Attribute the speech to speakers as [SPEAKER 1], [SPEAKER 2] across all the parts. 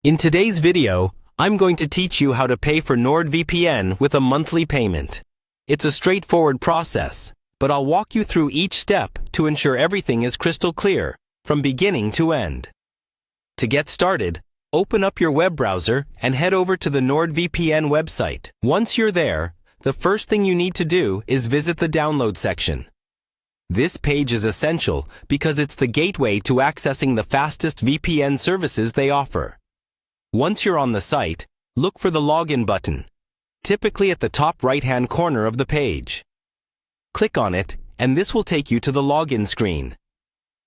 [SPEAKER 1] In today's video, I'm going to teach you how to pay for Nordvpn with a monthly payment. It's a straightforward process, but I'll walk you through each step to ensure everything is crystal clear, from beginning to end. To get started, open up your web browser and head over to the Nordvpn website. Once you're there, the first thing you need to do is visit the download section. This page is essential because it's the gateway to accessing the fastest VPN services they offer. Once you're on the site, look for the login button, typically at the top right-hand corner of the page. Click on it, and this will take you to the login screen.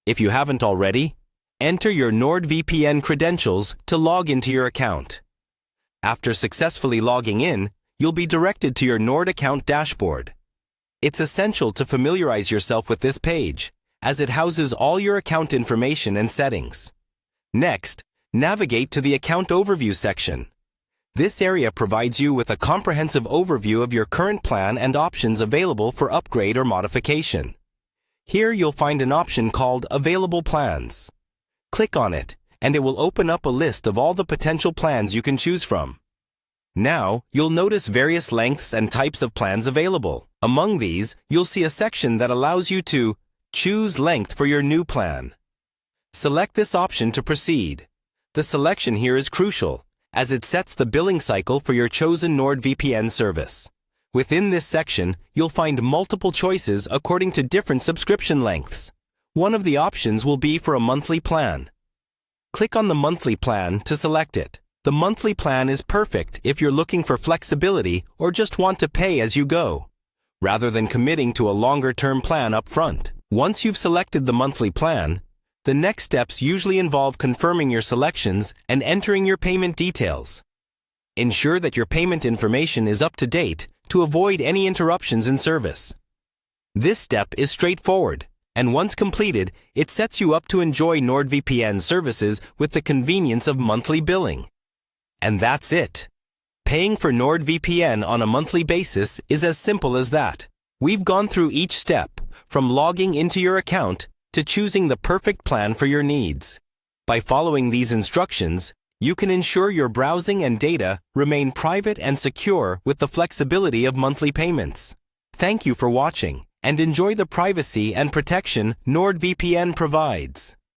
[SPEAKER 1] If you haven't already, enter your Nordvpn credentials to log into your account. After successfully logging in, you'll be directed to your Nord account dashboard. It's essential to familiarize yourself with this page, as it houses all your account information and settings. Next, navigate to the Account Overview section. This area provides you with a comprehensive overview of your current plan and options available for upgrade or modification. Here you'll find an option called Available Plans. Click on it, and it will open up a list of all the potential plans you can choose from. Now, you'll notice various lengths and types of plans available. Among these, you'll see a section that allows you to choose length for your new plan. Select this option to proceed. The selection here is crucial, as it sets the billing cycle for your chosen Nordvpn service. Within this section, you'll find multiple choices according to different subscription lengths. One of the options will be for a monthly plan. Click on the monthly plan to select it. The monthly plan is perfect if you're looking for flexibility or just want to pay as you go, rather than committing to a longer-term plan up front. Once you've selected the monthly plan, the next steps usually involve confirming your selections and entering your payment details. Ensure that your payment information is up to date to avoid any interruptions in service. This step is straightforward, and once completed, it sets you up to enjoy Nordvpn services with the convenience of monthly billing. And that's it. Paying for Nordvpn on a monthly basis is as simple as that. We've gone through each step, from logging into your account to choosing the perfect plan for your needs. By following these instructions, you can ensure your browsing and data remain private and secure with the flexibility of monthly payments. Thank you for watching, and enjoy the privacy and protection Nordvpn provides.